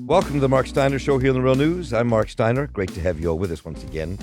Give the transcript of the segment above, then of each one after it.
Welcome to the Marc Steiner Show here on The Real News. I'm Marc Steiner. Great to have you all with us once again.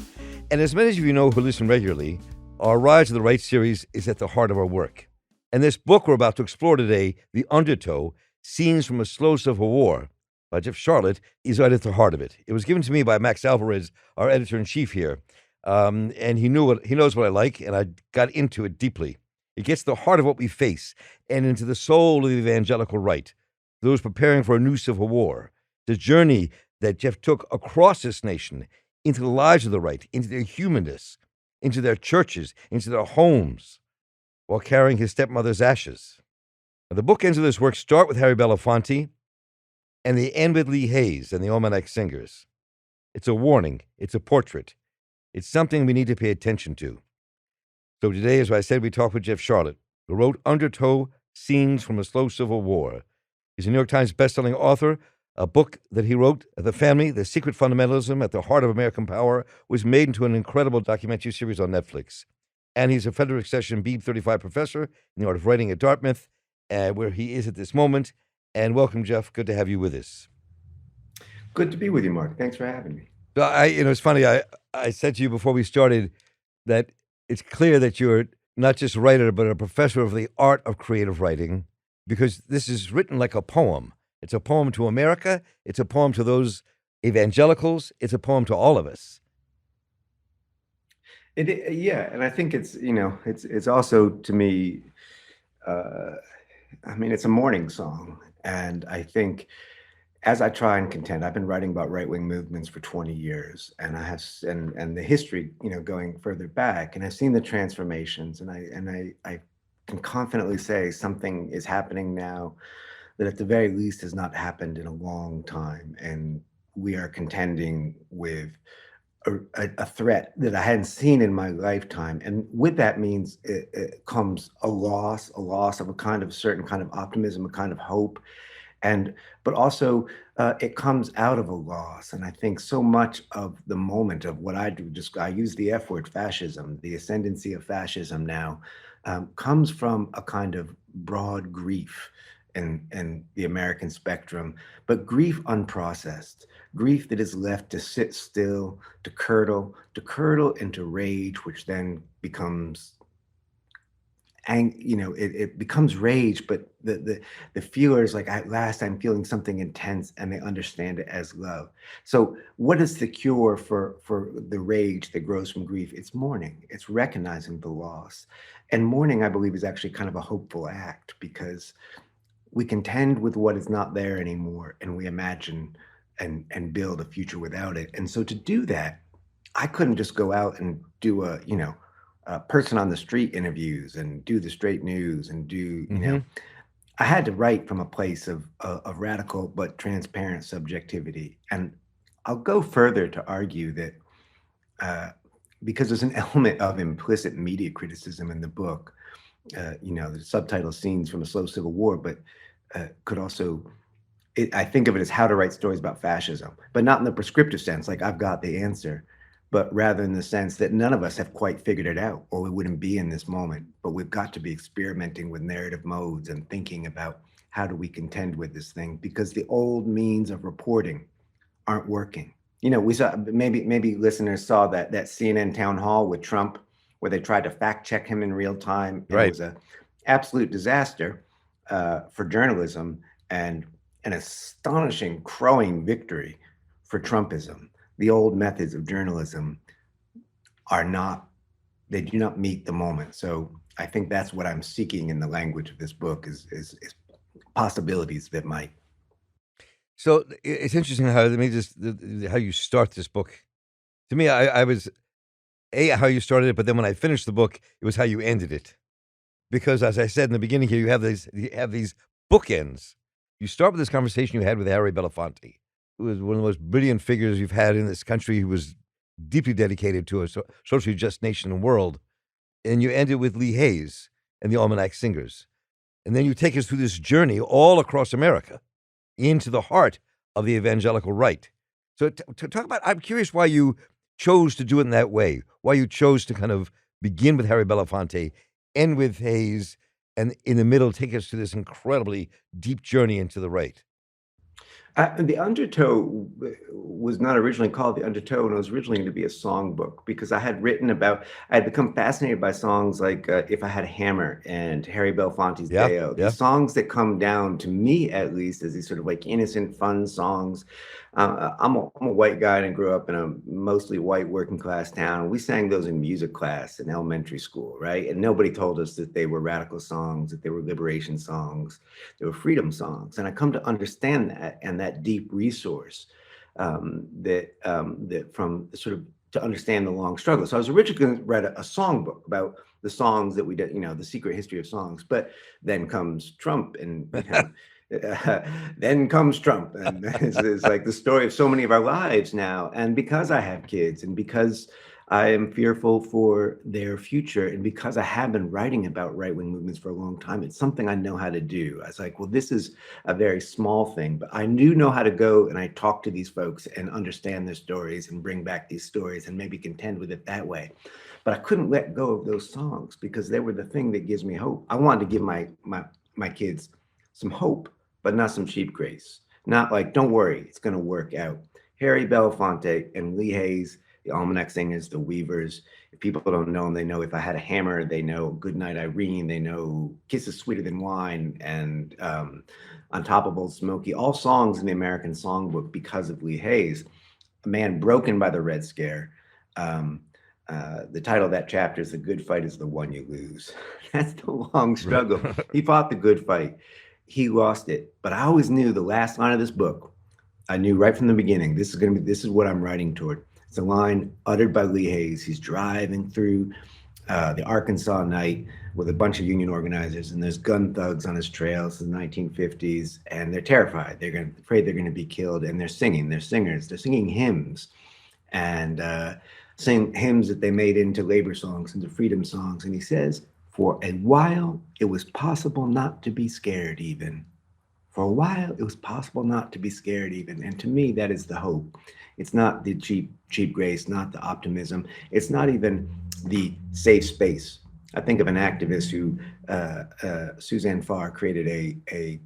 And as many of you know who listen regularly, our Rise to the Right series is at the heart of our work. And this book we're about to explore today, The Undertow, Scenes from a Slow Civil War, by Jeff Sharlet, is right at the heart of it. It was given to me by Max Alvarez, our editor-in-chief here. And he knows what I like, and I got into it deeply. It gets to the heart of what we face and into the soul of the evangelical right, those preparing for a new civil war. The journey that Jeff took across this nation into the lives of the right, into their humanness, into their churches, into their homes, while carrying his stepmother's ashes. Now, the bookends of this work start with Harry Belafonte, and they end with Lee Hayes and the Almanac Singers. It's a warning. It's a portrait. It's something we need to pay attention to. So today, as I said, we talk with Jeff Sharlet, who wrote Undertow, Scenes from a Slow Civil War. He's a New York Times bestselling author. A book that he wrote, The Family, The Secret Fundamentalism at the Heart of American Power, was made into an incredible documentary series on Netflix. And he's a Frederick Session Beebe 35 professor in the art of writing at Dartmouth, where he is at this moment. And welcome, Jeff. Good to have you with us. Good to be with you, Mark. Thanks for having me. It's funny. I said to you before we started that it's clear that you're not just a writer, but a professor of the art of creative writing, because this is written like a poem. It's a poem to America. It's a poem to those evangelicals. It's a poem to all of us. Yeah, and I think it's also, to me, it's a mourning song. And I think as I try and contend, I've been writing about right-wing movements for 20 years, and I have, and the history, going further back, and I've seen the transformations, and I can confidently say something is happening now that at the very least has not happened in a long time. And we are contending with a threat that I hadn't seen in my lifetime. And with that means it comes a loss of a kind of certain kind of optimism, a kind of hope. But also it comes out of a loss. And I think so much of the moment of what I do, I use the F word, fascism, the ascendancy of fascism now, comes from a kind of broad grief in the American spectrum, but grief unprocessed, grief that is left to sit still, to curdle into rage, which then becomes, it becomes rage, but the feeler is like, at last I'm feeling something intense, and they understand it as love. So what is the cure for the rage that grows from grief? It's mourning. It's recognizing the loss. And mourning, I believe, is actually kind of a hopeful act, because we contend with what is not there anymore, and we imagine and build a future without it. And so to do that, I couldn't just go out and do a person on the street interviews and do the straight news and do, I had to write from a place of radical but transparent subjectivity. And I'll go further to argue that because there's an element of implicit media criticism in the book, the subtitle Scenes from a Slow Civil War, but could also, I think of it as how to write stories about fascism, but not in the prescriptive sense, like I've got the answer, but rather in the sense that none of us have quite figured it out, or we wouldn't be in this moment. But we've got to be experimenting with narrative modes and thinking about how do we contend with this thing, because the old means of reporting aren't working. We saw, maybe listeners saw that CNN town hall with Trump, where they tried to fact check him in real time. And Right. It was an absolute disaster for journalism, and an astonishing, crowing victory for Trumpism. The old methods of journalism they do not meet the moment. So I think that's what I'm seeking in the language of this book is possibilities that might. So it's interesting how you start this book. To me, I was how you started it, but then when I finished the book, it was how you ended it. Because as I said in the beginning here, you have these bookends. You start with this conversation you had with Harry Belafonte, who was one of the most brilliant figures you've had in this country, who was deeply dedicated to a socially just nation and world. And you end it with Lee Hayes and the Almanac Singers. And then you take us through this journey all across America into the heart of the evangelical right. So to talk about, I'm curious why you chose to do it in that way, why you chose to kind of begin with Harry Belafonte, end with Hayes, and in the middle take us to this incredibly deep journey into the right. The Undertow was not originally called The Undertow, and it was originally going to be a songbook because I had become fascinated by songs like If I Had a Hammer and Harry Belafonte's Yeah, Deo. yeah. These songs that come down to me, at least, as these sort of like innocent, fun songs. I'm a white guy and I grew up in a mostly white working class town. We sang those in music class in elementary school, right? And nobody told us that they were radical songs, that they were liberation songs, they were freedom songs. And I come to understand that and that deep resource that from sort of to understand the long struggle. So I was originally going to write a songbook about the songs that we did, the secret history of songs. But then comes Trump, and then comes Trump, and it's like the story of so many of our lives now. And because I have kids, and because I am fearful for their future, and because I have been writing about right-wing movements for a long time, it's something I know how to do. I was like, well, this is a very small thing, but I do know how to go and I talk to these folks and understand their stories and bring back these stories and maybe contend with it that way. But I couldn't let go of those songs because they were the thing that gives me hope. I wanted to give my kids some hope, but not some cheap grace. Not like, don't worry, it's going to work out. Harry Belafonte and Lee Hayes, the Almanac Singers, the Weavers. If people don't know them, they know If I Had a Hammer, they know Goodnight Irene, they know Kisses Sweeter Than Wine, and On Top of Old Smoky, all songs in the American Songbook because of Lee Hayes, a man broken by the Red Scare. The title of that chapter is The Good Fight is the One You Lose. That's the long struggle. He fought the good fight. He lost it. But I always knew the last line of this book, I knew right from the beginning, this is what I'm writing toward. It's a line uttered by Lee Hayes. He's driving through the Arkansas night with a bunch of union organizers, and there's gun thugs on his trail. It's the 1950s, and they're terrified. They're afraid they're going to be killed, and they're singing. They're singers. They're singing hymns, and sing hymns that they made into labor songs, into freedom songs. And he says, for a while, it was possible not to be scared even. For a while, it was possible not to be scared even. And to me, that is the hope. It's not the cheap grace, not the optimism. It's not even the safe space. I think of an activist who, Suzanne Farr, created a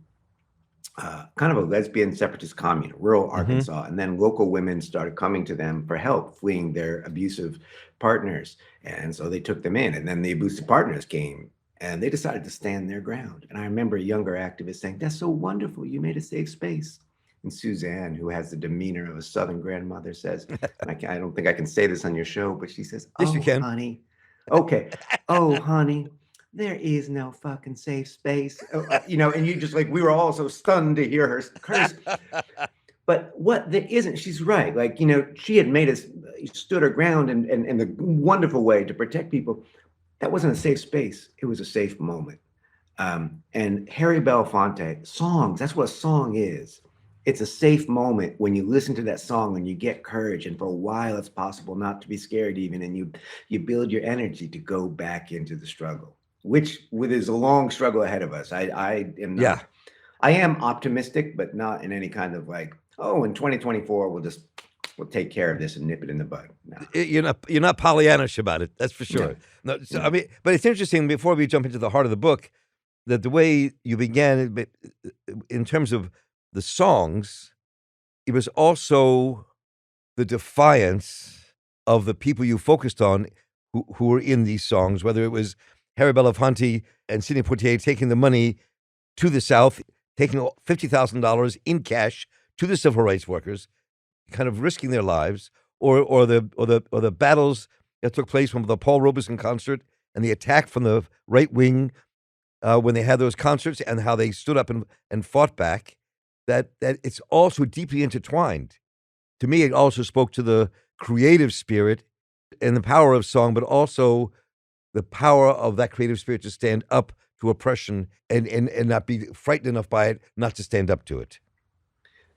kind of a lesbian separatist commune, rural Arkansas. And then local women started coming to them for help, fleeing their abusive partners. And so they took them in. And then the abusive partners came and they decided to stand their ground. And I remember a younger activist saying, that's so wonderful. You made a safe space. And Suzanne, who has the demeanor of a Southern grandmother, says, I don't think I can say this on your show, but she says, Yes, you can. honey. Okay. Oh, honey, there is no fucking safe space. And you just like, we were all so stunned to hear her curse. But what there isn't, she's right. Like, she had stood her ground in the wonderful way to protect people. That wasn't a safe space. It was a safe moment. And Harry Belafonte, songs, that's what a song is. It's a safe moment when you listen to that song and you get courage. And for a while, it's possible not to be scared even. And you build your energy to go back into the struggle, which is a long struggle ahead of us. I am not. Yeah. I am optimistic, but not in any kind of like, oh, in 2024, we'll take care of this and nip it in the bud. No. You're not Pollyannish about it. That's for sure. No, so, I mean, but it's interesting. Before we jump into the heart of the book, that the way you began, in terms of the songs, it was also the defiance of the people you focused on who were in these songs, whether it was Harry Belafonte and Sidney Poitier taking the money to the South, taking $50,000 in cash to the civil rights workers, kind of risking their lives, or the battles that took place from the Paul Robeson concert and the attack from the right wing when they had those concerts, and how they stood up and fought back. That it's also deeply intertwined. To me, it also spoke to the creative spirit and the power of song, but also the power of that creative spirit to stand up to oppression and not be frightened enough by it not to stand up to it.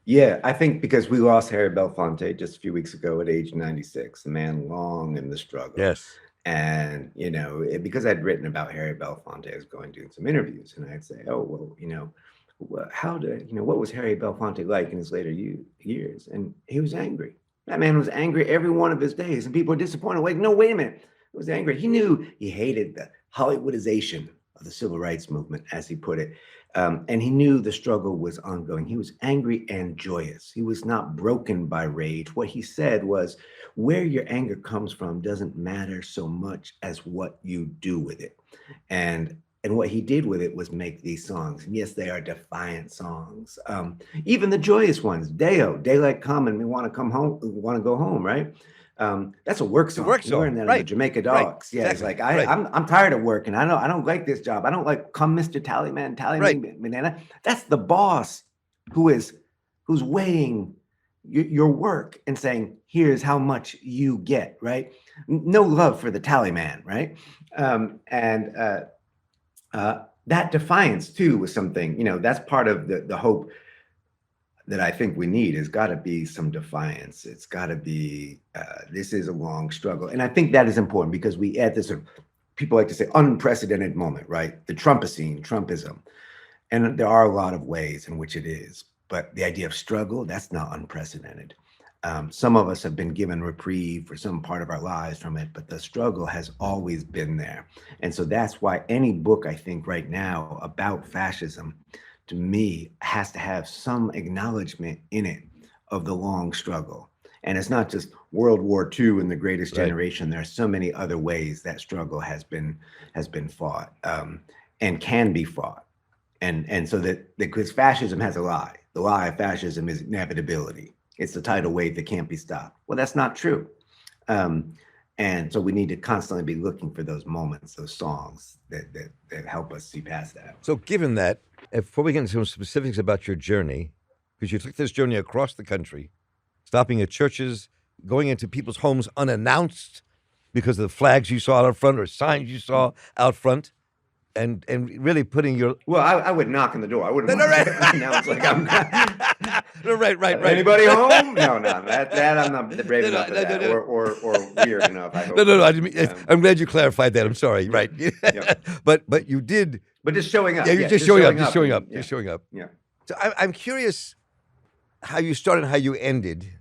Yeah, I think because we lost Harry Belafonte just a few weeks ago at age 96, a man long in the struggle. Yes. And, because I'd written about Harry Belafonte, I was going doing some interviews and I'd say, oh, well, what was Harry Belafonte like in his later years? And he was angry. That man was angry every one of his days, and people were disappointed. Like, no, wait a minute. He was angry. He knew he hated the Hollywoodization of the civil rights movement, as he put it. And he knew the struggle was ongoing. He was angry and joyous. He was not broken by rage. What he said was, where your anger comes from doesn't matter so much as what you do with it. And what he did with it was make these songs. And yes, they are defiant songs. Even the joyous ones, Deo, Daylight Come and We Want to Come Home, We Want to Go Home, right? That's a work song. work We learned song, that in right, the Jamaica right, Dogs. Yeah, it's exactly, like right. I'm tired of working. I don't like this job. I don't like come Mr. Tallyman, Right. Tallyman, banana. That's the boss who's weighing your work and saying, here's how much you get, right? No love for the Tallyman, right? That defiance too was something, that's part of the hope that I think we need. Has got to be some defiance. It's got to be, this is a long struggle. And I think that is important because we add this, people like to say unprecedented moment, right? The Trumpocene, Trumpism. And there are a lot of ways in which it is, but the idea of struggle, that's not unprecedented. Some of us have been given reprieve for some part of our lives from it, but the struggle has always been there. And so that's why any book, I think, right now about fascism, to me, has to have some acknowledgement in it of the long struggle. And it's not just World War II and the Greatest Generation. There are so many other ways that struggle has been fought, and can be fought. And so that because fascism has a lie. The lie of fascism is inevitability. It's the tidal wave that can't be stopped. Well, that's not true. And so we need to constantly be looking for those moments, those songs that help us see past that. So given that, before we get into some specifics about your journey, because you took this journey across the country, stopping at churches, going into people's homes unannounced because of the flags you saw out front or signs you saw out front, and really putting your... Well, I would knock on the door. I wouldn't announce like I'm right. Anybody home? No, that I'm not brave enough for that, or weird enough. I hope. No. I didn't mean, I'm glad you clarified that. I'm sorry. Right. Yep. But you did. But just showing up. Yeah, you're just showing up. Yeah. Just showing up. Yeah. So I'm curious how you started, how you ended.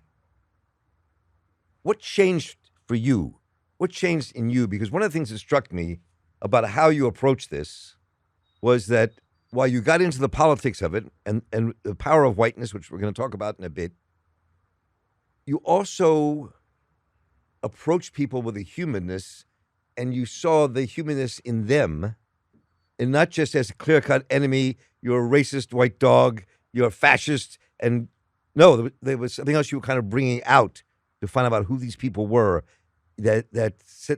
What changed for you? What changed in you? Because one of the things that struck me about how you approached this was that while you got into the politics of it and the power of whiteness, which we're going to talk about in a bit, you also approached people with a humanness, and you saw the humanness in them, and not just as a clear-cut enemy, you're a racist white dog, you're a fascist, and no, there was something else you were kind of bringing out to find out who these people were that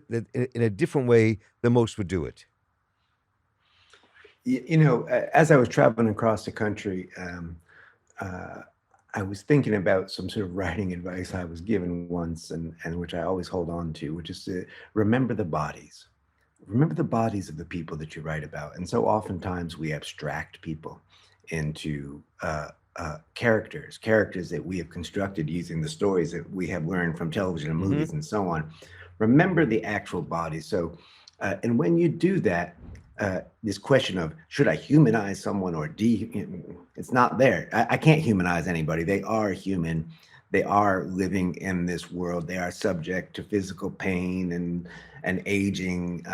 in a different way than most would do it. As I was traveling across the country, I was thinking about some sort of writing advice I was given once, and which I always hold on to, which is to remember the bodies. Remember the bodies of the people that you write about. And so oftentimes we abstract people into characters that we have constructed using the stories that we have learned from television and movies and so on. Remember the actual bodies. So, and when you do that, this question of should I humanize someone or it's not there. I can't humanize anybody. They are human. They are living in this world. They are subject to physical pain and aging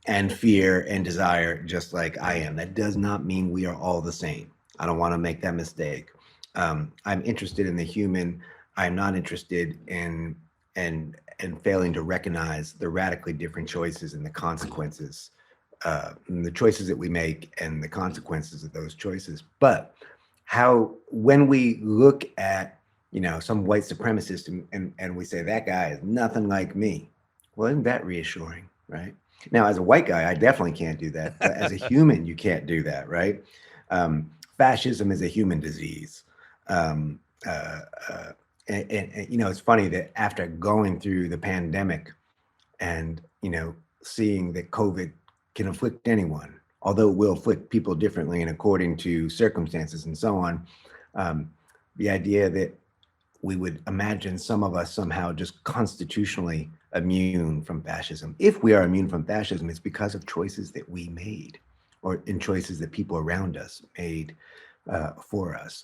and fear and desire, just like I am. That does not mean we are all the same. I don't want to make that mistake. I'm interested in the human. I'm not interested in failing to recognize the radically different choices and the consequences, and the choices that we make and the consequences of those choices. But when we look at, some white supremacist and we say that guy is nothing like me, well, isn't that reassuring, right? Now, as a white guy, I definitely can't do that. But as a human, you can't do that, right? Fascism is a human disease. And it's funny that after going through the pandemic and, seeing that COVID can afflict anyone, although it will afflict people differently and according to circumstances and so on, the idea that we would imagine some of us somehow just constitutionally immune from fascism. If we are immune from fascism, it's because of choices that we made or in choices that people around us made for us.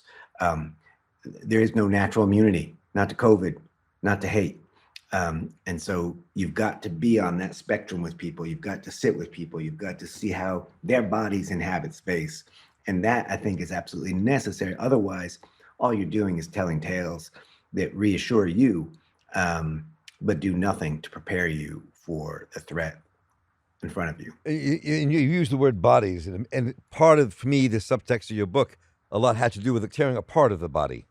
There is no natural immunity, not to COVID, not to hate. And so you've got to be on that spectrum with people. You've got to sit with people. You've got to see how their bodies inhabit space And that, I think, is absolutely necessary. Otherwise, all you're doing is telling tales that reassure you, but do nothing to prepare you for the threat in front of you. And you use the word bodies, and part of, for me, the subtext of your book, a lot had to do with tearing apart of the body.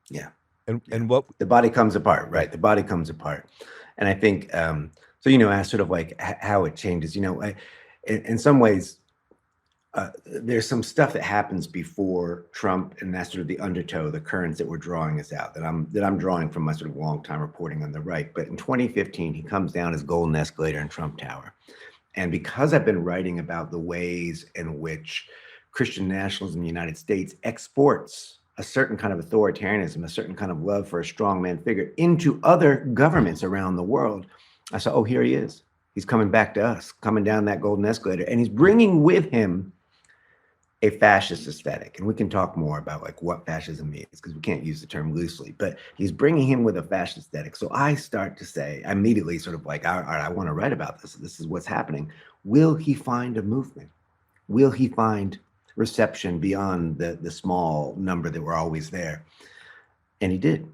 Yeah. And what the body comes apart, right? The body comes apart. And I think, so, as sort of like how it changes, in some ways, there's some stuff that happens before Trump, and that's sort of the undertow, the currents that we're drawing us out, that I'm drawing from my sort of long time reporting on the right. But in 2015, he comes down his golden escalator in Trump Tower. And because I've been writing about the ways in which Christian nationalism in the United States exports a certain kind of authoritarianism, a certain kind of love for a strongman figure into other governments around the world, I saw, oh, here he is. He's coming back to us, coming down that golden escalator, and he's bringing with him a fascist aesthetic. And we can talk more about like what fascism means, because we can't use the term loosely, but he's bringing him with a fascist aesthetic. So I start to say, immediately sort of like, all right, I want to write about this. This is what's happening. Will he find a movement? Will he find reception beyond the small number that were always there? And he did.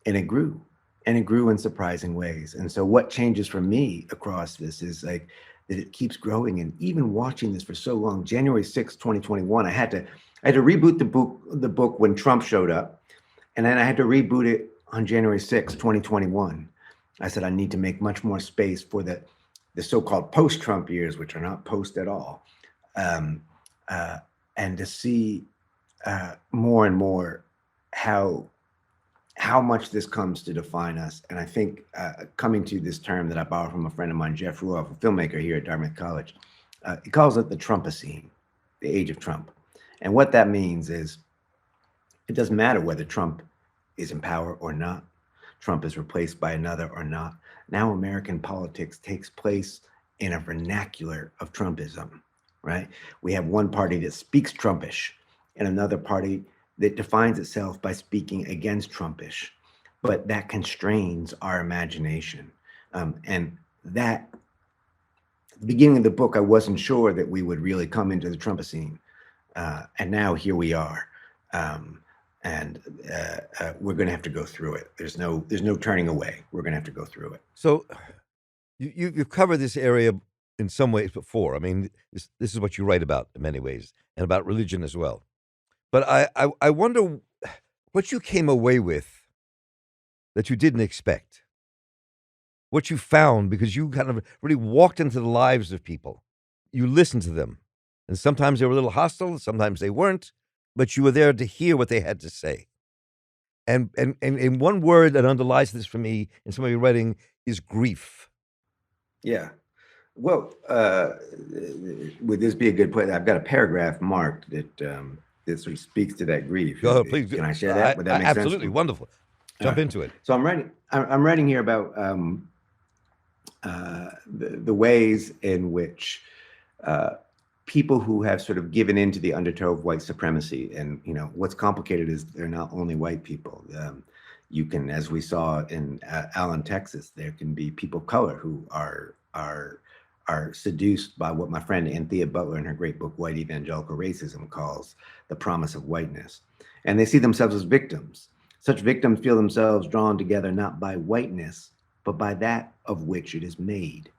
And it grew. And it grew in surprising ways. And so what changes for me across this is like that it keeps growing. And even watching this for so long, January 6th, 2021, I had to reboot the book when Trump showed up. And then I had to reboot it on January 6th, 2021. I said, I need to make much more space for the so-called post-Trump years, which are not post at all. And to see more and more how much this comes to define us. And I think coming to this term that I borrowed from a friend of mine, Jeff Ruoff, a filmmaker here at Dartmouth College, he calls it the Trumpocene, the age of Trump. And what that means is it doesn't matter whether Trump is in power or not, Trump is replaced by another or not. Now American politics takes place in a vernacular of Trumpism, right? We have one party that speaks Trumpish and another party that defines itself by speaking against Trumpish, but that constrains our imagination. And that, at the beginning of the book, I wasn't sure that we would really come into the Trumpocene. And now here we are. And we're going to have to go through it. There's no turning away. We're going to have to go through it. So you've covered this area in some ways before. I mean, this is what you write about in many ways, and about religion as well. But I wonder what you came away with that you didn't expect. What you found, because you kind of really walked into the lives of people. You listened to them. And sometimes they were a little hostile, sometimes they weren't, but you were there to hear what they had to say. And one word that underlies this for me in some of your writing is grief. Yeah. Well, would this be a good place? I've got a paragraph marked that sort of speaks to that grief. Go ahead, please. Can I share that? Would that make sense? Absolutely. Wonderful. Jump into it. So I'm writing here about the ways in which people who have sort of given into the undertow of white supremacy, and what's complicated is they're not only white people. You can, as we saw in Allen, Texas, there can be people of color who are seduced by what my friend Anthea Butler in her great book White Evangelical Racism calls the promise of whiteness, and they see themselves as victims. Such victims feel themselves drawn together not by whiteness, but by that of which it is made,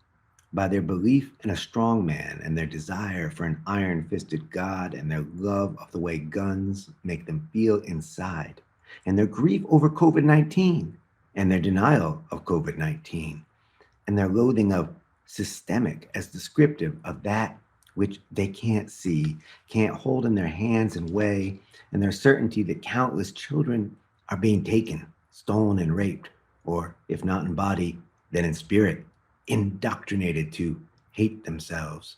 by their belief in a strong man and their desire for an iron-fisted God, and their love of the way guns make them feel inside, and their grief over COVID-19 and their denial of COVID-19, and their loathing of systemic as descriptive of that which they can't see, can't hold in their hands and weigh, and their certainty that countless children are being taken, stolen, and raped, or if not in body, then in spirit, indoctrinated to hate themselves.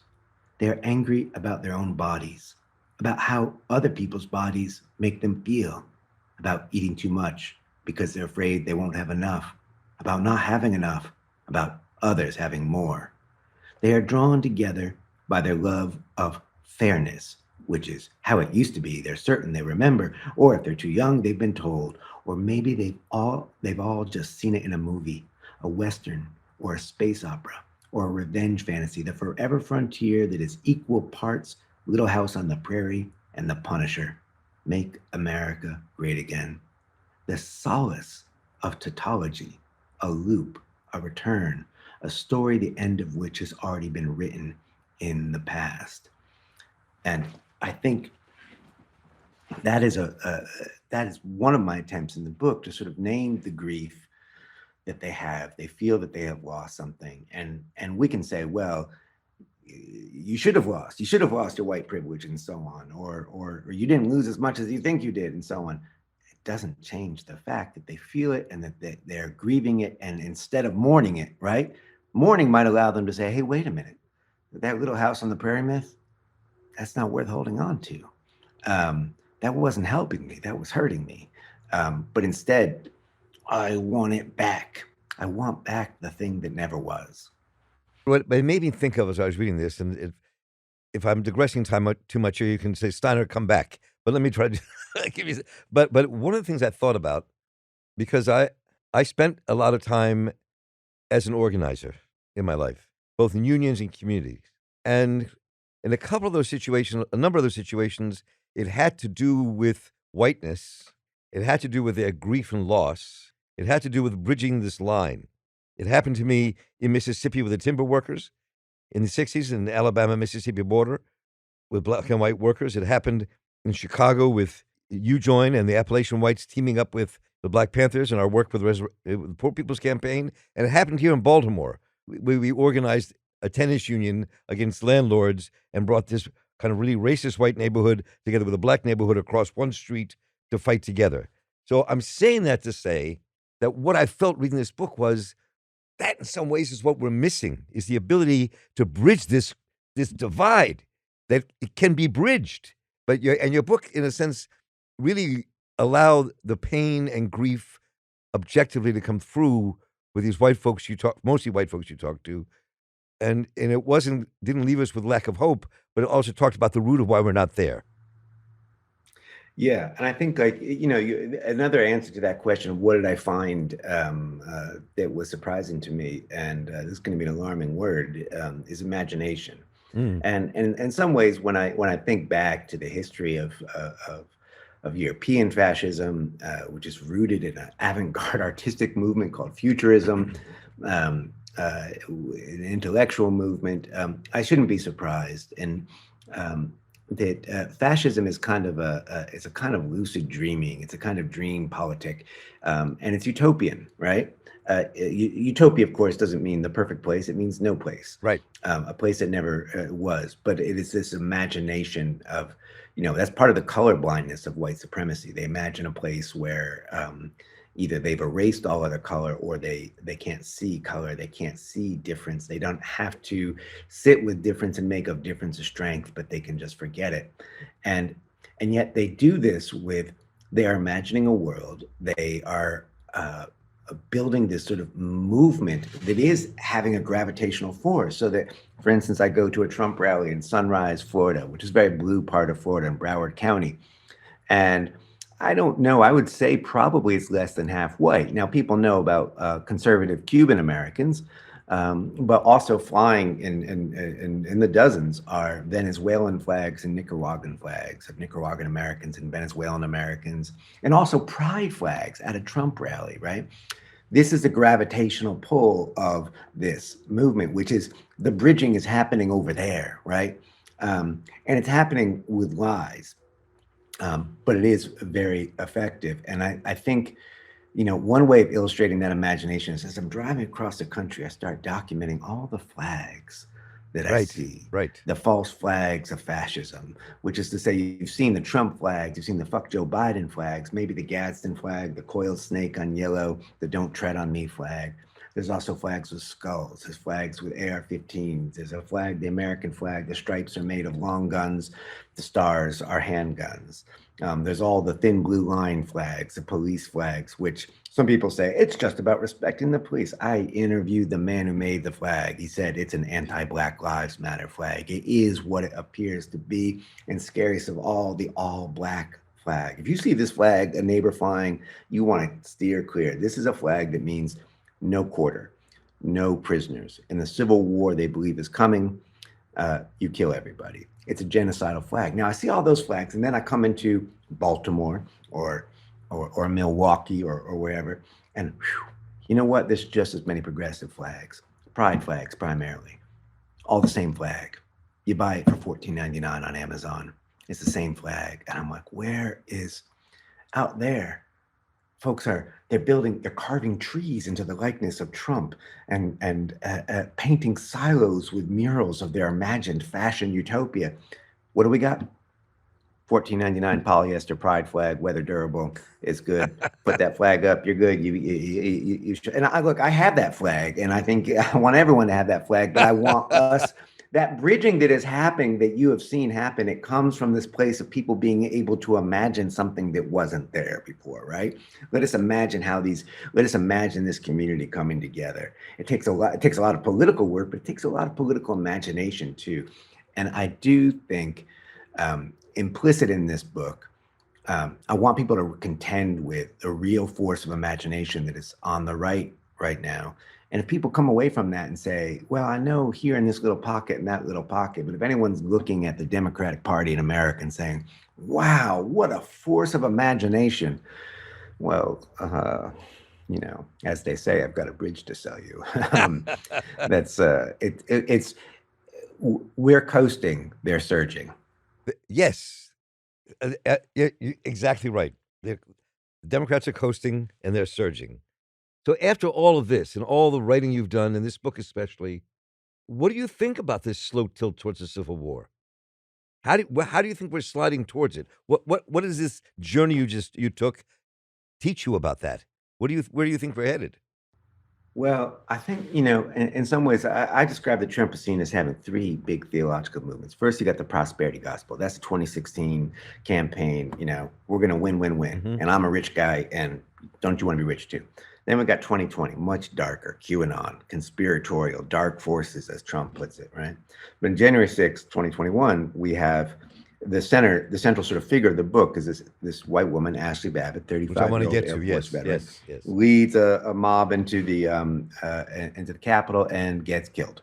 They're angry about their own bodies, about how other people's bodies make them feel, about eating too much because they're afraid they won't have enough, about not having enough, about others having more. They are drawn together by their love of fairness, which is how it used to be. They're certain they remember, or if they're too young, they've been told, or maybe they've all just seen it in a movie, a Western, or a space opera, or a revenge fantasy, the forever frontier that is equal parts Little House on the Prairie, and The Punisher. Make America Great Again. The solace of tautology, a loop, a return, a story the end of which has already been written in the past. And I think that is that is one of my attempts in the book to sort of name the grief that they have. They feel that they have lost something, and we can say, well, you should have lost. You should have lost your white privilege, and so on, or you didn't lose as much as you think you did, and so on. It doesn't change the fact that they feel it and that they're grieving it, and instead of mourning it, right? Mourning might allow them to say, "Hey, wait a minute, that Little House on the Prairie myth, that's not worth holding on to. That wasn't helping me. That was hurting me. But instead, I want it back. I want back the thing that never was." What it made me think of as I was reading this, and if I'm digressing too much here, you can say, Steiner, come back. But let me try to give you. But one of the things I thought about, because I spent a lot of time as an organizer in my life, both in unions and communities, and in a couple of those situations, a number of those situations, it had to do with whiteness. It had to do with their grief and loss. It had to do with bridging this line. It happened to me in Mississippi with the timber workers in the 60s in the Alabama-Mississippi border with black and white workers. It happened in Chicago with U-Join and the Appalachian Whites teaming up with the Black Panthers and our work with the Poor People's Campaign. And it happened here in Baltimore. We organized a tennis union against landlords and brought this kind of really racist white neighborhood together with a black neighborhood across one street to fight together. So I'm saying that to say that what I felt reading this book was that in some ways is what we're missing, is the ability to bridge this divide, that it can be bridged. But your book, in a sense, really allowed the pain and grief objectively to come through with these white folks mostly white folks you talk to. And it didn't leave us with lack of hope, but it also talked about the root of why we're not there. Yeah, and I think, like, another answer to that question of what did I find that was surprising to me, and this is going to be an alarming word, is imagination. And in some ways, when I think back to the history of European fascism, which is rooted in an avant-garde artistic movement called futurism, an intellectual movement, I shouldn't be surprised. And that fascism is kind of it's a kind of lucid dreaming. It's a kind of dream politic, and it's utopian, right? Utopia, of course, doesn't mean the perfect place. It means no place, right? A place that never was. But it is this imagination of, that's part of the color blindness of white supremacy. They imagine a place where either they've erased all other color, or they can't see color, they can't see difference. They don't have to sit with difference and make of difference a strength, but they can just forget it. And yet they do this they are imagining a world. They are building this sort of movement that is having a gravitational force. So that, for instance, I go to a Trump rally in Sunrise, Florida, which is a very blue part of Florida in Broward County. And I don't know, I would say probably it's less than half white. Now, people know about conservative Cuban Americans, but also flying in the dozens are Venezuelan flags and Nicaraguan flags of Nicaraguan Americans and Venezuelan Americans, and also pride flags at a Trump rally, right? This is the gravitational pull of this movement, which is the bridging is happening over there, right? And it's happening with lies. But it is very effective. And I think, one way of illustrating that imagination is, as I'm driving across the country, I start documenting all the flags that I see. Right. The false flags of fascism, which is to say, you've seen the Trump flags, you've seen the fuck Joe Biden flags, maybe the Gadsden flag, the coiled snake on yellow, the don't tread on me flag. There's also flags with skulls. There's flags with AR-15s. There's a flag, the American flag. The stripes are made of long guns. The stars are handguns. There's all the thin blue line flags, the police flags, which some people say it's just about respecting the police. I interviewed the man who made the flag. He said it's an anti-Black Lives Matter flag. It is what it appears to be. And scariest of all, the all-black flag. If you see this flag, a neighbor flying, you want to steer clear. This is a flag that means no quarter, no prisoners. In the Civil War they believe is coming, you kill everybody. It's a genocidal flag. Now I see all those flags, and then I come into Baltimore or Milwaukee or wherever, and whew, you know what? There's just as many progressive flags, pride flags primarily, all the same flag. You buy it for $14.99 on Amazon. It's the same flag, and I'm like, where is out there? Folks they're carving trees into the likeness of Trump and painting silos with murals of their imagined fashion utopia. What do we got? $14.99 polyester pride flag, weather durable. It's good. Put that flag up. You're good. You should. And I have that flag, and I think I want everyone to have that flag. But I want us. That bridging that is happening, that you have seen happen, it comes from this place of people being able to imagine something that wasn't there before, right? Let us imagine this community coming together. It takes a lot of political work, but it takes a lot of political imagination too. And I do think implicit in this book, I want people to contend with the real force of imagination that is on the right now. And if people come away from that and say, well, I know here in this little pocket and that little pocket, but if anyone's looking at the Democratic Party in America and saying, wow, what a force of imagination. Well, as they say, I've got a bridge to sell you. We're coasting, they're surging. Yes, you're exactly right. The Democrats are coasting and they're surging. So after all of this and all the writing you've done, in this book especially, what do you think about this slow tilt towards the Civil War? How do you think we're sliding towards it? What is this journey you took teach you about that? Where do you think we're headed? Well, I think, in some ways, I describe the Trumpocene as having three big theological movements. First, you got the prosperity gospel. That's the 2016 campaign. We're going to win, win, win. Mhm. And I'm a rich guy, and don't you want to be rich too? Then we got 2020, much darker, Q-Anon, conspiratorial, dark forces, as Trump puts it, right? But in January 6th, 2021, we have the central sort of figure of the book is this white woman, Ashli Babbitt, Which I want to 35-year-old get Air to. Force Yes, veteran, yes. leads a mob into the Capitol and gets killed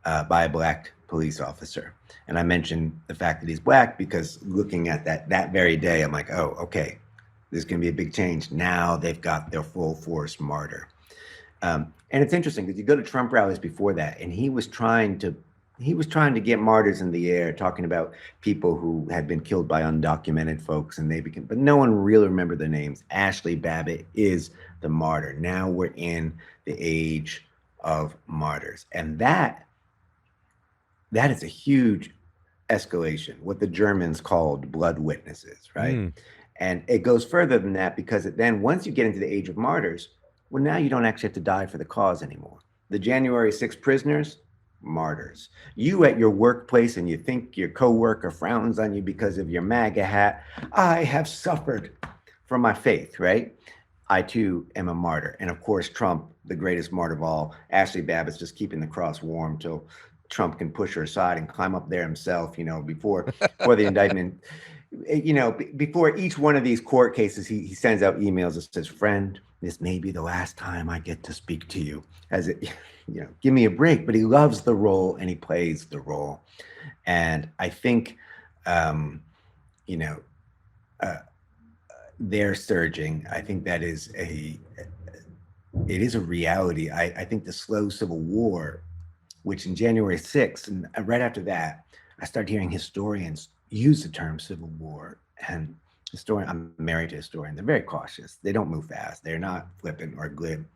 by a black police officer. And I mentioned the fact that he's black because looking at that very day, I'm like, oh, okay, there's going to be a big change. Now they've got their full force martyr. And it's interesting because you go to Trump rallies before that, and he was trying to get martyrs in the air, talking about people who had been killed by undocumented folks, and but no one really remembered their names. Ashli Babbitt is the martyr. Now we're in the age of martyrs, and that is a huge escalation, what the Germans called blood witnesses, right? Mm. And it goes further than that because then once you get into the age of martyrs, well, now you don't actually have to die for the cause anymore. The January 6th prisoners, martyrs. You at your workplace and you think your coworker frowns on you because of your MAGA hat. I have suffered for my faith, right? I too am a martyr. And of course, Trump, the greatest martyr of all, Ashli Babbitt's just keeping the cross warm till Trump can push her aside and climb up there himself, before the indictment. Before each one of these court cases, he sends out emails that says, friend, this may be the last time I get to speak to you. As it, give me a break. But he loves the role and he plays the role. And I think, they're surging. I think that is it is a reality. I think the slow Civil War, which in January 6th, and right after that, I started hearing historians use the term Civil War. And I'm married to a historian. They're very cautious. They don't move fast. They're not flippant or glib.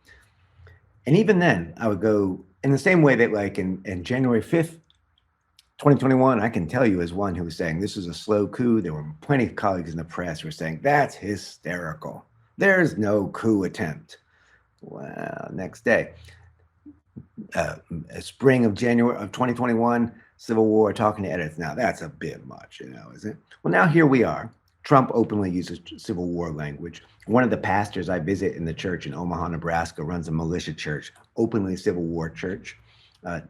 And even then, I would go in the same way that, like in January 5th, 2021, I can tell you as one who was saying this is a slow coup. There were plenty of colleagues in the press who were saying that's hysterical. There's no coup attempt. Well, next day, spring of January of 2021, Civil War, talking to editors. Now that's a bit much, is it? Well, now here we are. Trump openly uses Civil War language. One of the pastors I visit in the church in Omaha, Nebraska, runs a militia church, openly Civil War church.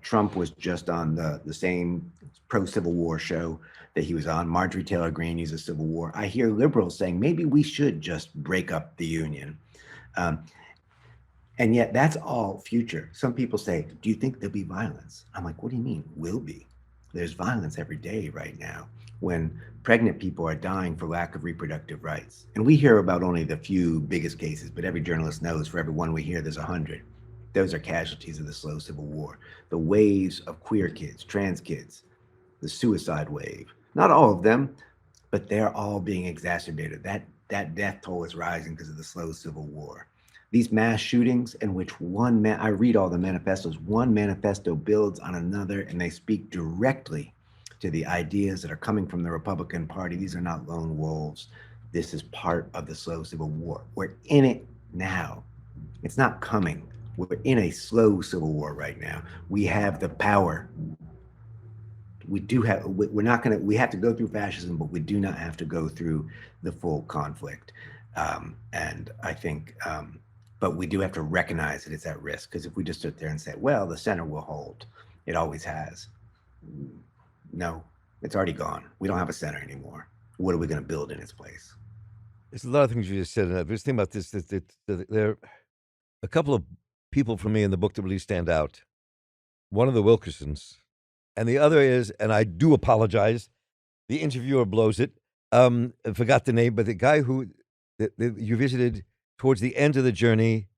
Trump was just on the same pro-Civil War show that he was on. Marjorie Taylor Greene uses Civil War. I hear liberals saying maybe we should just break up the Union. And yet that's all future. Some people say, do you think there'll be violence? I'm like, what do you mean will be? There's violence every day right now when pregnant people are dying for lack of reproductive rights. And we hear about only the few biggest cases, but every journalist knows for every one we hear, there's 100. Those are casualties of the slow civil war. The waves of queer kids, trans kids, the suicide wave. Not all of them, but they're all being exacerbated. That death toll is rising because of the slow civil war. These mass shootings in which I read all the manifestos, one manifesto builds on another, and they speak directly to the ideas that are coming from the Republican Party. These are not lone wolves. This is part of the slow civil war. We're in it now. It's not coming. We're in a slow civil war right now. We have the power. We're not going to, we have to go through fascism, but we do not have to go through the full conflict. And I think, but we do have to recognize that it's at risk, because if we just sit there and say, well, the center will hold, it always has. No, it's already gone. We don't have a center anymore. What are we going to build in its place? There's a lot of things you just said, and I was thinking about this. There are a couple of people for me in the book that really stand out. One of the Wilkersons, and the other is, and I do apologize, the interviewer blows it. I forgot the name, but the guy who that you visited towards the end of the journey,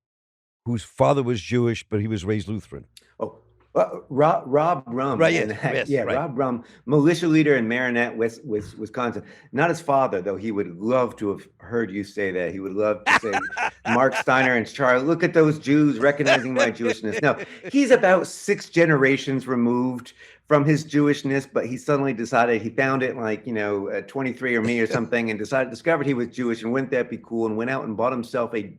whose father was Jewish, but he was raised Lutheran. Oh, Rob Brum. Right, yes, yeah, right. Rob Brum, militia leader in Marinette, Wisconsin. Not his father, though. He would love to have heard you say that. He would love to say, Marc Steiner and Sharlet, look at those Jews recognizing my Jewishness. No, he's about 6 generations removed from his Jewishness, but he suddenly decided, he found it like, 23 or me or something, and discovered he was Jewish, and wouldn't that be cool, and went out and bought himself a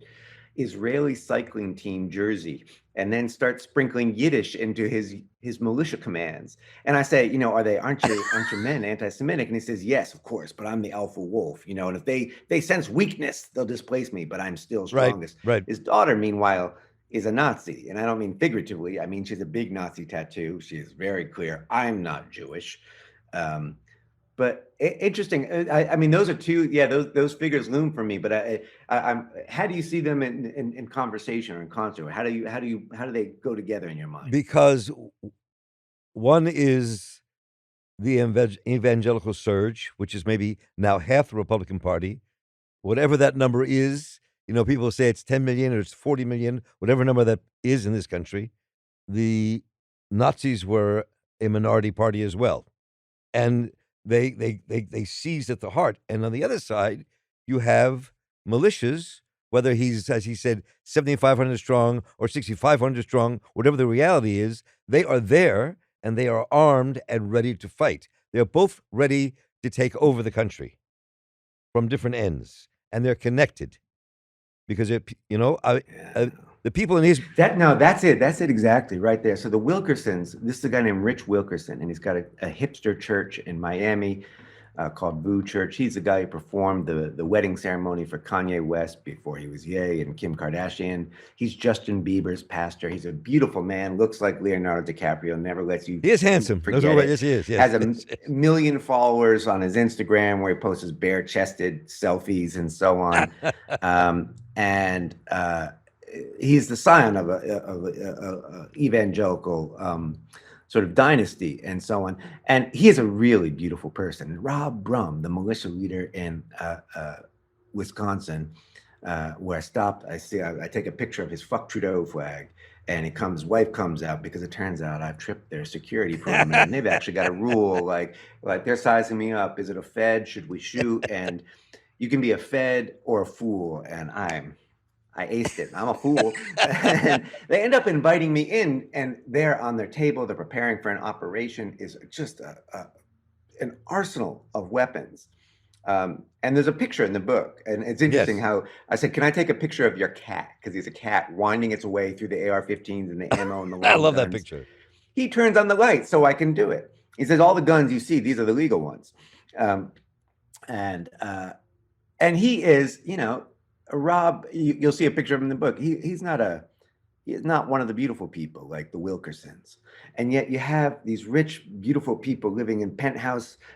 Israeli cycling team jersey, and then start sprinkling Yiddish into his militia commands. And I say, aren't your men anti-Semitic? And he says, yes, of course, but I'm the alpha wolf, and if they sense weakness, they'll displace me, but I'm still strongest. Right. His daughter, meanwhile, is a Nazi, and I don't mean figuratively. I mean, she's a big Nazi tattoo. She is very clear, I'm not Jewish. But interesting. I mean, those are two. Yeah, those figures loom for me. But I'm. How do you see them in conversation or in concert? How do they go together in your mind? Because one is the evangelical surge, which is maybe now half the Republican Party, whatever that number is. People say it's 10 million or it's 40 million, whatever number that is in this country. The Nazis were a minority party as well, and they seized at the heart. And on the other side, you have militias, whether he's, as he said, 7,500 strong or 6,500 strong, whatever the reality is, they are there and they are armed and ready to fight. They're both ready to take over the country from different ends, and they're connected because the people in his that's it exactly right there. So the Wilkersons, this is a guy named Rich Wilkerson, and he's got a hipster church in Miami called Boo Church. He's the guy who performed the wedding ceremony for Kanye West before he was Ye and Kim Kardashian. He's Justin Bieber's pastor. He's a beautiful man, looks like Leonardo DiCaprio, never lets you. He is handsome. Forget it. Yes, he is. Yes. Has a million followers on his Instagram where he posts his bare-chested selfies and so on. He's the scion of a evangelical sort of dynasty and so on. And he is a really beautiful person. Rob Brum, the militia leader in Wisconsin, where I stopped, I take a picture of his Fuck Trudeau flag, and his wife comes out, because it turns out I've tripped their security perimeter, and they've actually got a rule like they're sizing me up. Is it a Fed? Should we shoot? And you can be a Fed or a fool, and I aced it. I'm a fool. And they end up inviting me in, and there on their table, they're preparing for an operation, is just an arsenal of weapons. And there's a picture in the book, and it's interesting how I said, can I take a picture of your cat? Because he's a cat winding its way through the AR-15s and the ammo and the long I love guns. that picture. He turns on the light so I can do it. He says, all the guns you see, these are the legal ones. And he is, Rob, you'll see a picture of him in the book. He's not one of the beautiful people like the Wilkersons. And yet you have these rich, beautiful people living in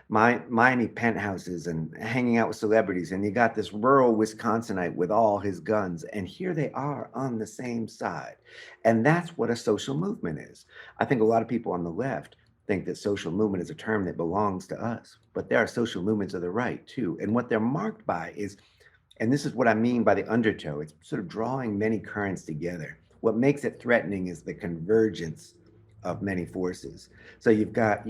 Miami penthouses and hanging out with celebrities. And you got this rural Wisconsinite with all his guns. And here they are on the same side. And that's what a social movement is. I think a lot of people on the left, think that social movement is a term that belongs to us, but there are social movements of the right too. And what they're marked by is, and this is what I mean by the undertow, it's sort of drawing many currents together. What makes it threatening is the convergence of many forces. So you've got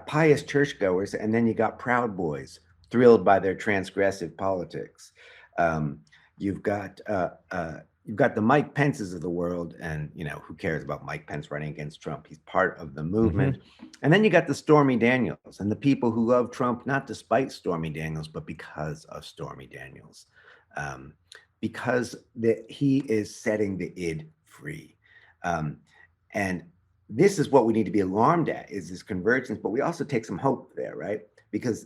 pious churchgoers, and then you got Proud Boys thrilled by their transgressive politics. Um, you've got you've got the Mike Pences of the world, and who cares about Mike Pence running against Trump? He's part of the movement. And then you got the Stormy Daniels and the people who love Trump not despite Stormy Daniels, but because of Stormy Daniels, because he is setting the id free. And this is what we need to be alarmed at, is this convergence, but we also take some hope there, right? Because,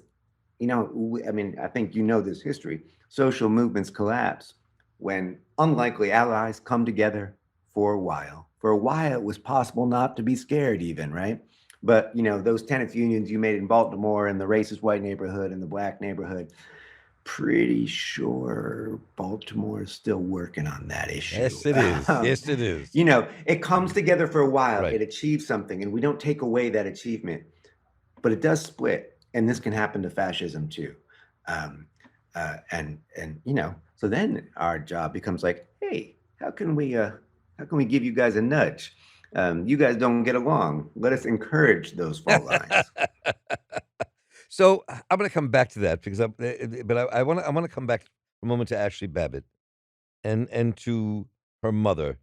I think this history. Social movements collapse when unlikely allies come together for a while. For a while, it was possible not to be scared even, right? But, those tenants unions you made in Baltimore and the racist white neighborhood and the black neighborhood, pretty sure Baltimore is still working on that issue. Yes, it is. Yes, it is. It comes together for a while. Right. It achieves something, and we don't take away that achievement, but it does split, and this can happen to fascism too. So then our job becomes like, hey, how can we give you guys a nudge? You guys don't get along. Let us encourage those fault lines. So I'm going to come back to that because I want to come back for a moment to Ashli Babbitt and to her mother.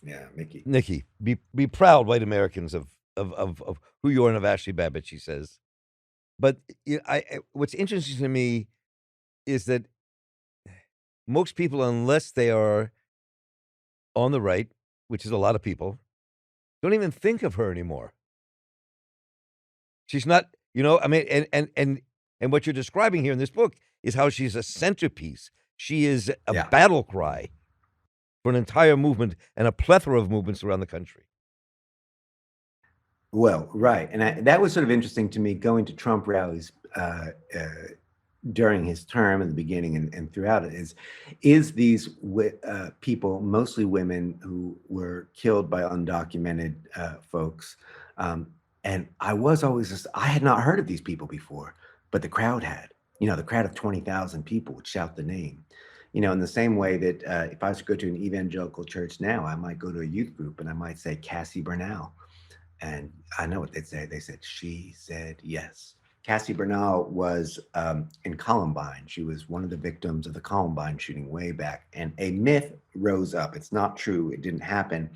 Yeah, Mickey. Nikki, be proud, white Americans, of who you are and of Ashli Babbitt, she says. But what's interesting to me is that most people, unless they are on the right, which is a lot of people, don't even think of her anymore. She's not, and what you're describing here in this book is how she's a centerpiece. She is a battle cry for an entire movement and a plethora of movements around the country. Well, right. And that was sort of interesting to me, going to Trump rallies during his term in the beginning and throughout it, is these people, mostly women, who were killed by undocumented folks. And I was always I had not heard of these people before, but the crowd had. The crowd of 20,000 people would shout the name. In the same way that if I was to go to an evangelical church now, I might go to a youth group and I might say Cassie Bernal. And I know what they'd say. They said, she said yes. Cassie Bernal was in Columbine. She was one of the victims of the Columbine shooting way back. And a myth rose up. It's not true. It didn't happen.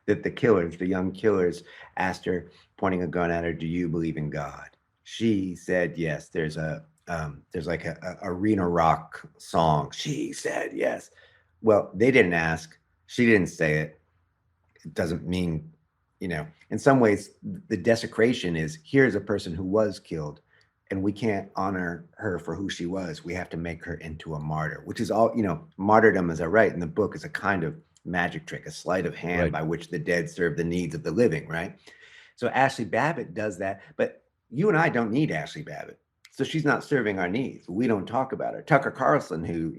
That the young killers, asked her, pointing a gun at her, do you believe in God? She said yes. There's like a arena rock song. She said yes. Well, they didn't ask. She didn't say it. It doesn't mean, in some ways, the desecration is, here's a person who was killed, and we can't honor her for who she was. We have to make her into a martyr, which is all, martyrdom, as I write in the book, is a kind of magic trick, a sleight of hand by which the dead serve the needs of the living, right? So Ashli Babbitt does that, but you and I don't need Ashli Babbitt. So she's not serving our needs. We don't talk about her. Tucker Carlson, who,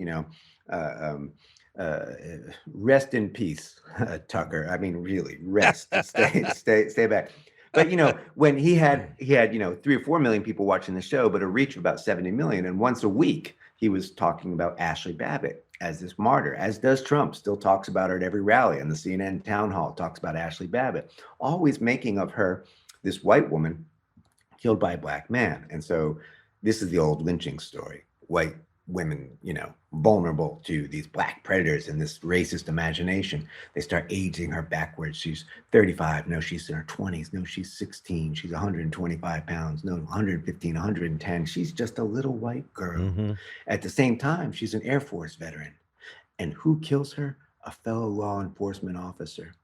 rest in peace, Tucker. I mean, really, rest, stay back. But when he had 3 or 4 million people watching the show, but a reach of about 70 million, and once a week he was talking about Ashli Babbitt as this martyr, as does Trump. Still talks about her at every rally, and the CNN town hall talks about Ashli Babbitt, always making of her this white woman killed by a black man. And so this is the old lynching story. White women, vulnerable to these black predators and this racist imagination. They start aging her backwards. She's 35. No, she's in her 20s. No, she's 16. She's 125 pounds. No, 115, 110. She's just a little white girl. Mm-hmm. At the same time, she's an Air Force veteran. And who kills her? A fellow law enforcement officer.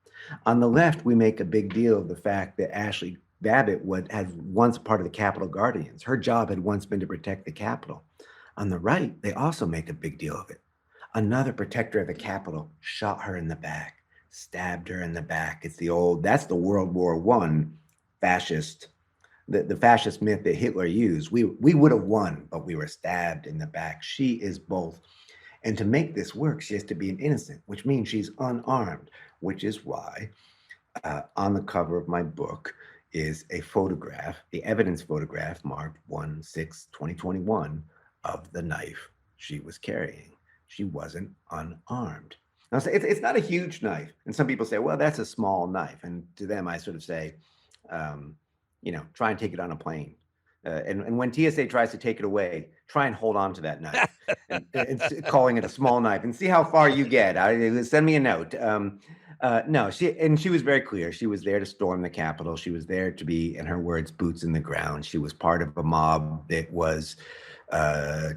On the left, we make a big deal of the fact that Ashli Babbitt had once part of the Capitol Guardians. Her job had once been to protect the Capitol. On the right, they also make a big deal of it. Another protector of the Capitol shot her in the back, stabbed her in the back. That's the World War I fascist, the fascist myth that Hitler used. We would have won, but we were stabbed in the back. She is both. And to make this work, she has to be an innocent, which means she's unarmed, which is why on the cover of my book, is a photograph, the evidence photograph marked 1/6/2021 of the knife she was carrying. She wasn't unarmed. Now, it's not a huge knife. And some people say, well, that's a small knife. And to them, I sort of say, try and take it on a plane. And when TSA tries to take it away, try and hold on to that knife and calling it a small knife and see how far you get. Send me a note. No, she was very clear. She was there to storm the Capitol. She was there to be, in her words, boots in the ground. She was part of a mob that was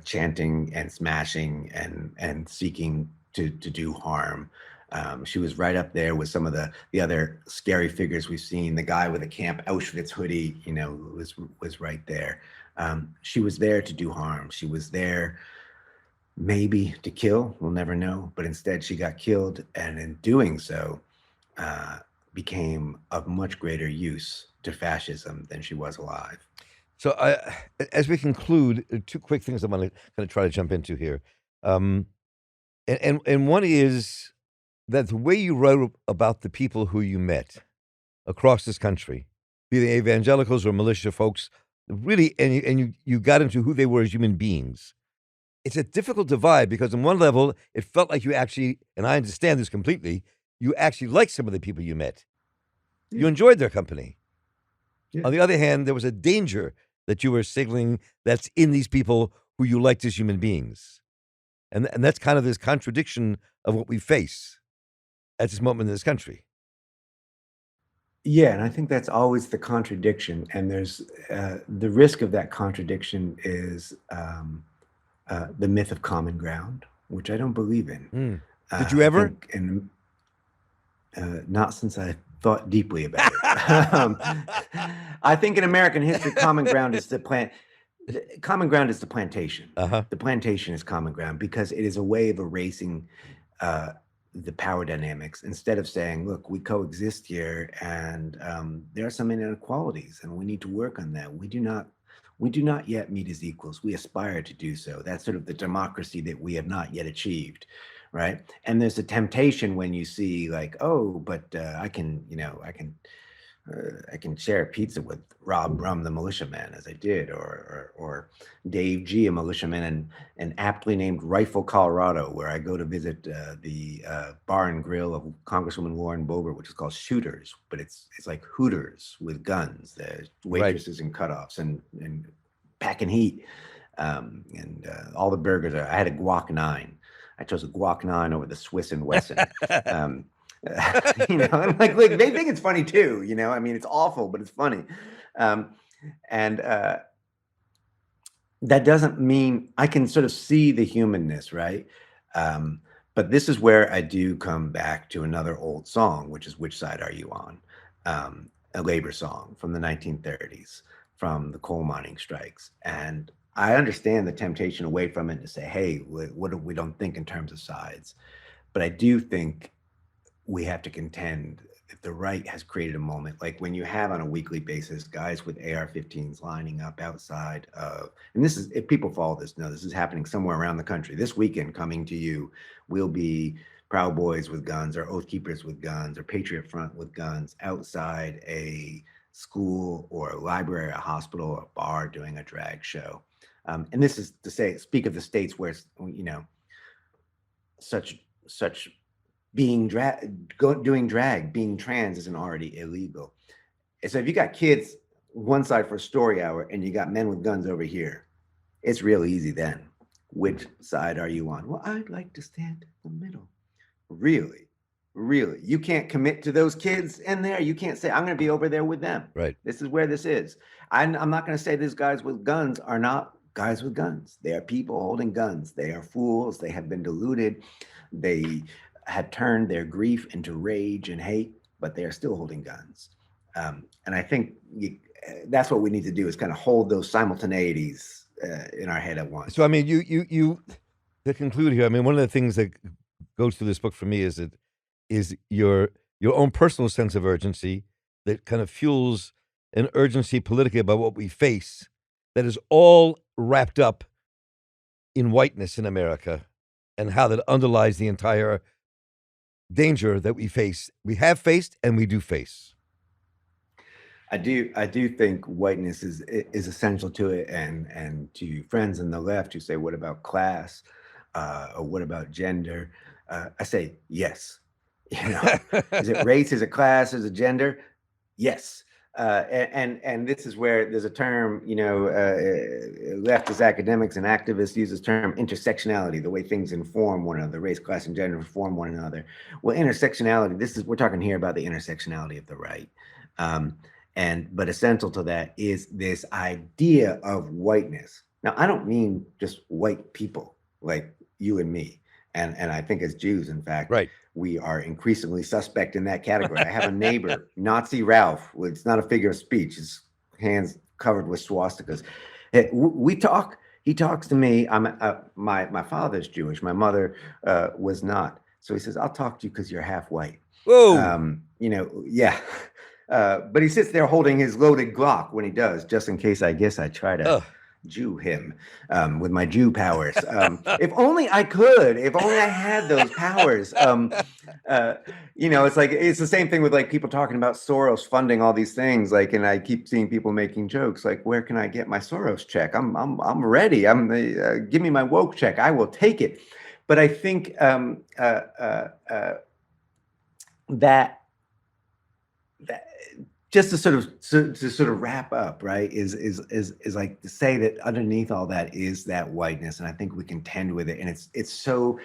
chanting and smashing and seeking to do harm. She was right up there with some of the other scary figures we've seen. The guy with a Camp Auschwitz hoodie, was right there. She was there to do harm. She was there maybe to kill. We'll never know. But instead, she got killed, and in doing so, became of much greater use to fascism than she was alive. So, as we conclude, two quick things I'm going to try to jump into here, and one is that the way you wrote about the people who you met across this country, be they evangelicals or militia folks, really, and you got into who they were as human beings. It's a difficult divide because on one level, it felt like you actually, and I understand this completely, you actually liked some of the people you met. Yeah. You enjoyed their company. Yeah. On the other hand, there was a danger that you were signaling that's in these people who you liked as human beings. And that's kind of this contradiction of what we face at this moment in this country. Yeah, and I think that's always the contradiction. And there's the risk of that contradiction is the myth of common ground, which I don't believe in. Did you ever? Not since I thought deeply about it. I think in American history, common ground is the plantation. Uh-huh. The plantation is common ground because it is a way of erasing the power dynamics. Instead of saying, look, we coexist here and there are some inequalities and we need to work on that. We do not yet meet as equals. We aspire to do so. That's sort of the democracy that we have not yet achieved, right? And there's a temptation when you see like, oh, but I can share a pizza with Rob Rum, the militiaman, as I did, or Dave G, a militiaman, and aptly named Rifle, Colorado, where I go to visit the bar and grill of Congresswoman Lauren Boebert, which is called Shooters, but it's like Hooters with guns, the waitresses and cutoffs and packing heat, and all the burgers. I had a Guac 9. I chose a Guac 9 over the Swiss and Wesson. I'm like, look, they think it's funny too. I mean, it's awful, but it's funny. And that doesn't mean I can sort of see the humanness, right? But this is where I do come back to another old song, which is Which Side Are You On? A labor song from the 1930s, from the coal mining strikes. And I understand the temptation away from it to say, hey, we don't think in terms of sides. But I do think we have to contend that the right has created a moment, like when you have on a weekly basis guys with AR-15s lining up outside of, and this is, if people follow this, know this is happening somewhere around the country. This weekend coming to you will be Proud Boys with guns, or Oath Keepers with guns, or Patriot Front with guns outside a school or a library, a hospital, or a bar doing a drag show. And this is to speak of the states where, such being doing drag, being trans isn't already illegal. And so if you got kids one side for a story hour and you got men with guns over here, it's real easy then. Which side are you on? Well, I'd like to stand in the middle. Really? You can't commit to those kids in there. You can't say, I'm going to be over there with them. Right. This is where this is. I'm not going to say these guys with guns are not guys with guns. They are people holding guns. They are fools. They have been deluded. They had turned their grief into rage and hate, but they are still holding guns. And I think that's what we need to do, is kind of hold those simultaneities in our head at once. So, I mean, you to conclude here, I mean, one of the things that goes through this book for me is your own personal sense of urgency that kind of fuels an urgency politically about what we face that is all wrapped up in whiteness in America and how that underlies the entire danger that we face, we have faced, and we do face. I do think whiteness is essential to it, and to friends on the left who say, "What about class, or what about gender?" I say, yes. You know, is it race? Is it class? Is it gender? Yes. And this is where there's a term, leftist academics and activists use this term intersectionality, the way things inform one another, race, class, and gender inform one another. Well, intersectionality, we're talking here about the intersectionality of the right. But essential to that is this idea of whiteness. Now, I don't mean just white people like you and me. And I think as Jews, in fact, Right. we are increasingly suspect in that category. I have a neighbor, Nazi Ralph. It's not a figure of speech. His hands covered with swastikas. We talk. He talks to me. My father's Jewish. My mother was not. So he says, "I'll talk to you because you're half white." Whoa. Yeah. But he sits there holding his loaded Glock when he does, just in case I guess I try to Jew him with my Jew powers. If only I could. If only I had those powers. It's the same thing with like people talking about Soros funding all these things. Like, and I keep seeing people making jokes like, "Where can I get my Soros check? I'm ready. Give me my woke check. I will take it." But I think that just to sort of wrap up, right, is like to say that underneath all that is that whiteness, and I think we contend with it. And it's so.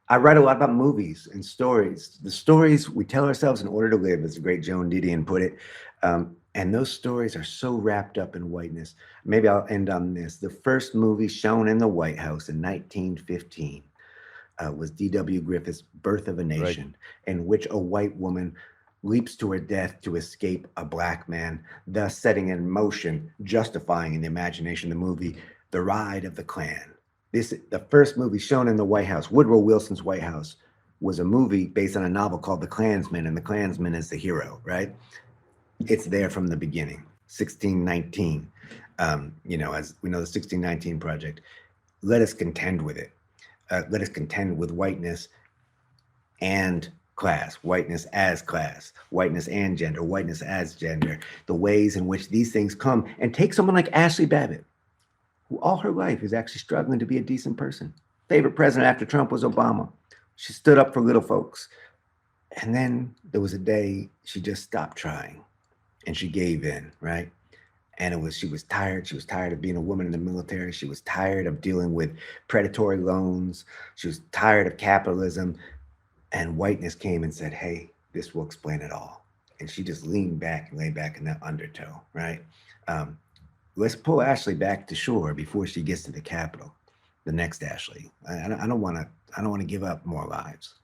I write a lot about movies and stories. The stories we tell ourselves in order to live, as the great Joan Didion put it. And those stories are so wrapped up in whiteness. Maybe I'll end on this. The first movie shown in the White House in 1915 was D.W. Griffith's Birth of a Nation, in which a white woman leaps to her death to escape a black man, thus setting in motion, justifying in the imagination of the movie, the ride of the Klan. The first movie shown in the White House, Woodrow Wilson's White House, was a movie based on a novel called The Klansman, and the Klansman is the hero, right? It's there from the beginning, 1619. As we know, the 1619 Project. Let us contend with it. Let us contend with whiteness and class, whiteness as class, whiteness and gender, whiteness as gender, the ways in which these things come. And take someone like Ashli Babbitt, who all her life is actually struggling to be a decent person. Favorite president after Trump was Obama. She stood up for little folks. And then there was a day she just stopped trying and she gave in, right? And she was tired. She was tired of being a woman in the military. She was tired of dealing with predatory loans. She was tired of capitalism. And whiteness came and said, "Hey, this will explain it all." And she just leaned back and lay back in that undertow, right? Let's pull Ashli back to shore before she gets to the Capitol. The next Ashli. I don't want to give up more lives.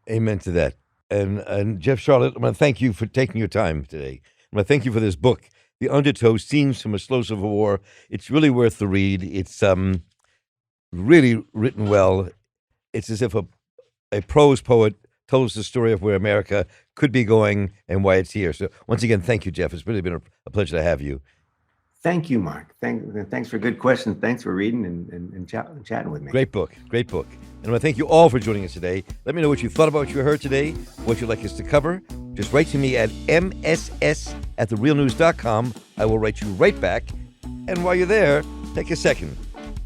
Amen to that. And Jeff Sharlet, I want to thank you for taking your time today. I want to thank you for this book, The Undertow: Scenes from a Slow Civil War. It's really worth the read. It's really written well. It's as if a prose poet told us the story of where America could be going and why it's here. So once again, thank you, Jeff. It's really been a pleasure to have you. Thank you, Mark. Thanks for good questions. Thanks for reading and chatting with me. Great book. Great book. And I want to thank you all for joining us today. Let me know what you thought about what you heard today, what you'd like us to cover. Just write to me at mss@therealnews.com. I will write you right back. And while you're there, take a second.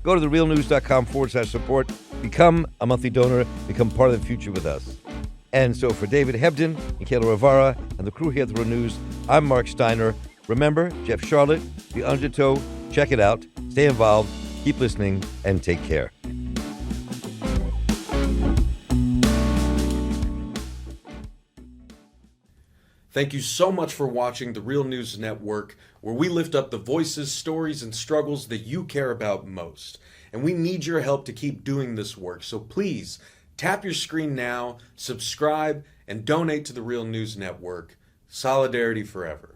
Go to therealnews.com/support. Become a monthly donor. Become part of the future with us. And so for David Hebden and Kayla Rivara and the crew here at The Real News, I'm Marc Steiner. Remember, Jeff Sharlet, The Undertow. Check it out. Stay involved. Keep listening and take care. Thank you so much for watching The Real News Network, where we lift up the voices, stories, and struggles that you care about most. And we need your help to keep doing this work. So please, tap your screen now, subscribe, and donate to The Real News Network. Solidarity forever.